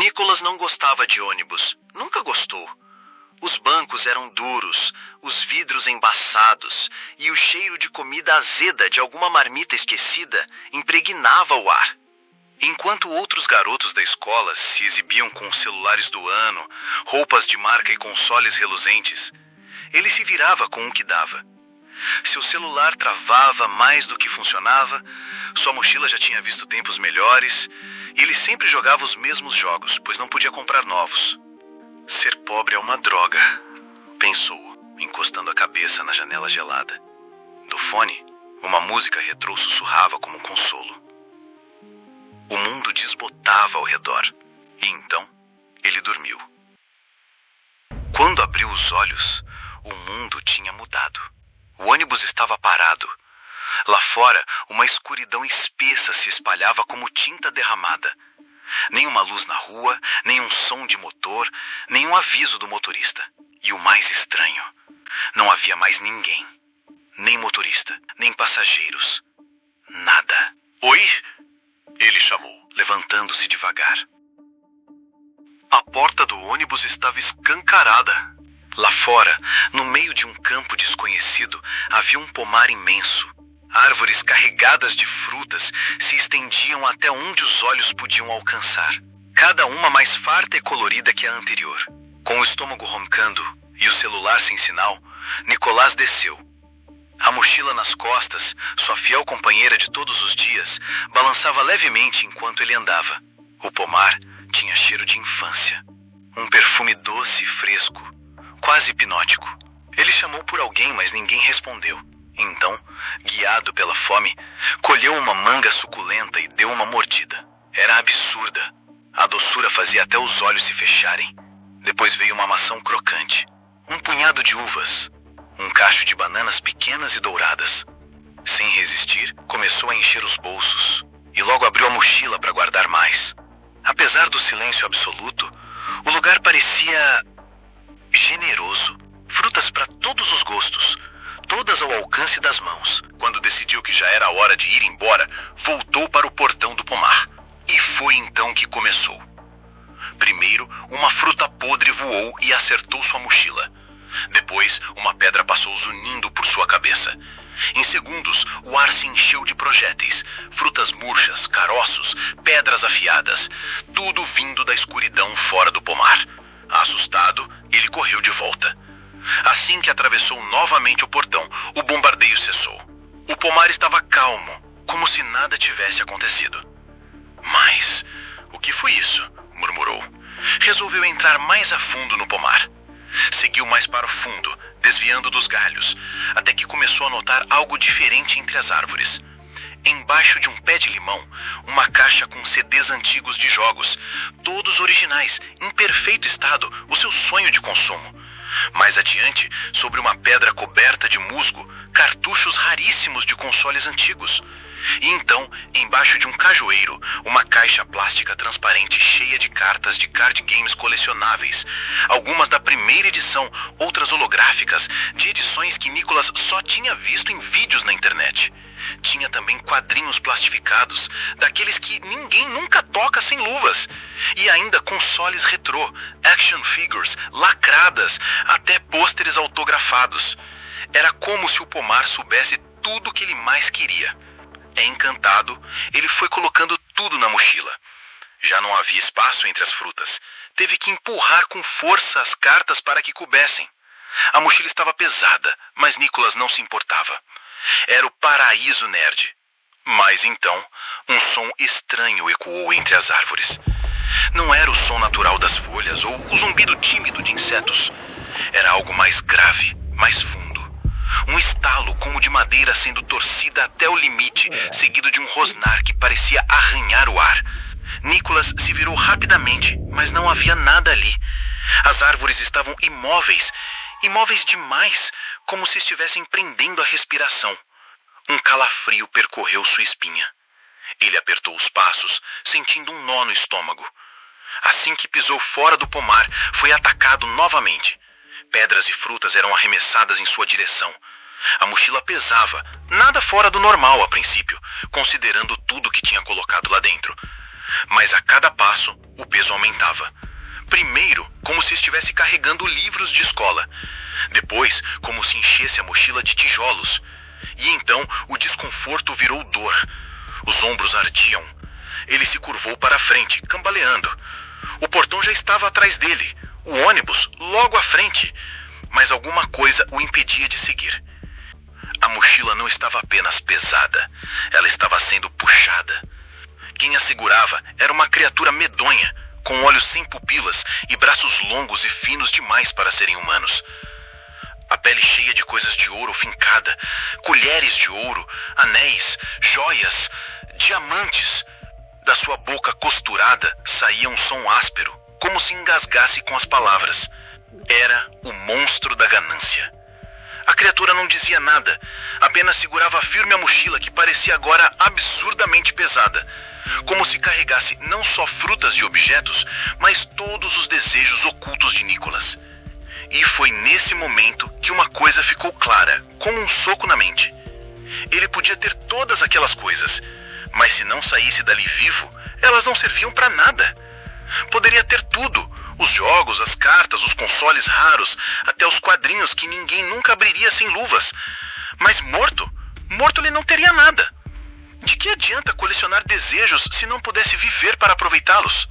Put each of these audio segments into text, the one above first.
Nicholas não gostava de ônibus. Nunca gostou. Os bancos eram duros, os vidros embaçados e o cheiro de comida azeda de alguma marmita esquecida impregnava o ar. Enquanto outros garotos da escola se exibiam com os celulares do ano, roupas de marca e consoles reluzentes, ele se virava com o que dava. Seu celular travava mais do que funcionava, sua mochila já tinha visto tempos melhores e ele sempre jogava os mesmos jogos, pois não podia comprar novos. Ser pobre é uma droga, pensou, encostando a cabeça na janela gelada. Do fone, uma música retrô sussurrava como um consolo. O mundo desbotava ao redor, e então ele dormiu. Quando abriu os olhos, o mundo tinha mudado. O ônibus estava parado. Lá fora, uma escuridão espessa se espalhava como tinta derramada. Nenhuma luz na rua, nenhum som de motor, nenhum aviso do motorista. E o mais estranho, não havia mais ninguém. Nem motorista, nem passageiros. Nada. Oi? Ele chamou, levantando-se devagar. A porta do ônibus estava escancarada. Lá fora, no meio de um campo desconhecido, havia um pomar imenso. Árvores carregadas de frutas se estendiam até onde os olhos podiam alcançar, cada uma mais farta e colorida que a anterior. Com o estômago roncando e o celular sem sinal, Nicolás desceu. A mochila nas costas, sua fiel companheira de todos os dias, balançava levemente enquanto ele andava. O pomar tinha cheiro de infância. Um perfume doce e fresco, quase hipnótico. Ele chamou por alguém, mas ninguém respondeu. Então, guiado pela fome, colheu uma manga suculenta e deu uma mordida. Era absurda. A doçura fazia até os olhos se fecharem. Depois veio uma maçã crocante, um punhado de uvas, um cacho de bananas pequenas e douradas. Sem resistir, começou a encher os bolsos e logo abriu a mochila para guardar mais. Apesar do silêncio absoluto, o lugar parecia generoso. Frutas para todos os gostos, todas ao alcance das mãos. Quando decidiu que já era hora de ir embora, voltou para o portão do pomar. E foi então que começou. Primeiro, uma fruta podre voou e acertou sua mochila. Depois, uma pedra passou zunindo por sua cabeça. Em segundos, o ar se encheu de projéteis, frutas murchas, caroços, pedras afiadas, tudo vindo da escuridão fora do pomar. Assustado, ele correu de volta. Assim que atravessou novamente o portão, o bombardeio cessou. O pomar estava calmo, como se nada tivesse acontecido. Mas o que foi isso? Murmurou. Resolveu entrar mais a fundo no pomar. Seguiu mais para o fundo, desviando dos galhos, até que começou a notar algo diferente entre as árvores. Embaixo de um pé de limão, uma caixa com CDs antigos de jogos, todos originais, em perfeito estado, o seu sonho de consumo. Mais adiante, sobre uma pedra coberta de musgo, cartuchos raríssimos de consoles antigos. E então, embaixo de um cajueiro, uma caixa plástica transparente cheia de cartas de card games colecionáveis. Algumas da primeira edição, outras holográficas, de edições que Nicholas só tinha visto em vídeos na internet. Tinha também quadrinhos plastificados, daqueles que ninguém nunca toca sem luvas. E ainda consoles retrô, action figures, lacradas, até pôsteres autografados. Era como se o pomar soubesse tudo o que ele mais queria. Encantado, ele foi colocando tudo na mochila. Já não havia espaço entre as frutas. Teve que empurrar com força as cartas para que coubessem. A mochila estava pesada, mas Nicholas não se importava. Era o paraíso nerd. Mas então, um som estranho ecoou entre as árvores. Não era o som natural das folhas ou o zumbido tímido de insetos. Era algo mais grave, mais fundo. Um estalo como de madeira sendo torcida até o limite, seguido de um rosnar que parecia arranhar o ar. Nicholas se virou rapidamente, mas não havia nada ali. As árvores estavam imóveis, imóveis demais, como se estivessem prendendo a respiração. Um calafrio percorreu sua espinha. Ele apertou os passos, sentindo um nó no estômago. Assim que pisou fora do pomar, foi atacado novamente. Pedras e frutas eram arremessadas em sua direção. A mochila pesava, nada fora do normal a princípio, considerando tudo que tinha colocado lá dentro. mas a cada passo o peso aumentava. Primeiro, como se estivesse carregando livros de escola. Depois, como se enchesse a mochila de tijolos. E então, o desconforto virou dor. Os ombros ardiam. Ele se curvou para a frente, cambaleando. O portão já estava atrás dele, o ônibus logo à frente, mas alguma coisa o impedia de seguir. A mochila não estava apenas pesada, ela estava sendo puxada. Quem a segurava era uma criatura medonha, com olhos sem pupilas e braços longos e finos demais para serem humanos. A pele cheia de coisas de ouro fincada, colheres de ouro, anéis, joias, diamantes. Da sua boca costurada saía um som áspero, como se engasgasse com as palavras. Era o monstro da ganância. A criatura não dizia nada, apenas segurava firme a mochila que parecia agora absurdamente pesada, como se carregasse não só frutas e objetos, mas todos os desejos ocultos de Nicholas. E foi nesse momento que uma coisa ficou clara, como um soco na mente. Ele podia ter todas aquelas coisas, mas se não saísse dali vivo, elas não serviam para nada. Poderia ter tudo, os jogos, as cartas, os consoles raros, até os quadrinhos que ninguém nunca abriria sem luvas. Mas morto ele não teria nada. De que adianta colecionar desejos se não pudesse viver para aproveitá-los?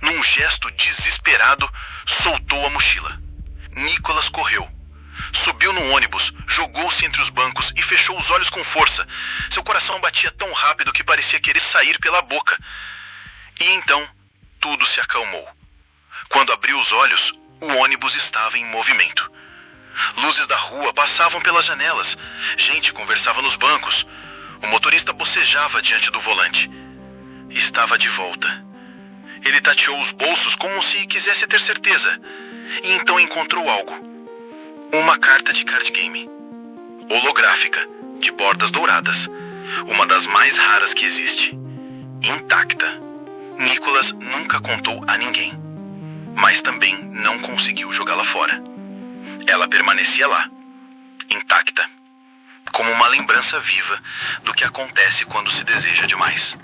Num gesto desesperado, soltou a mochila. Nicholas correu. Subiu no ônibus, jogou-se entre os bancos e fechou os olhos com força. Seu coração batia tão rápido que parecia querer sair pela boca. E então, tudo se acalmou. Quando abriu os olhos, o ônibus estava em movimento. Luzes da rua passavam pelas janelas. Gente conversava nos bancos. O motorista bocejava diante do volante. Estava de volta. Ele tateou os bolsos como se quisesse ter certeza. E então encontrou algo. Uma carta de card game. Holográfica, de bordas douradas. Uma das mais raras que existe. Intacta. Nicholas nunca contou a ninguém. Mas também não conseguiu jogá-la fora. Ela permanecia lá, intacta, como uma lembrança viva do que acontece quando se deseja demais.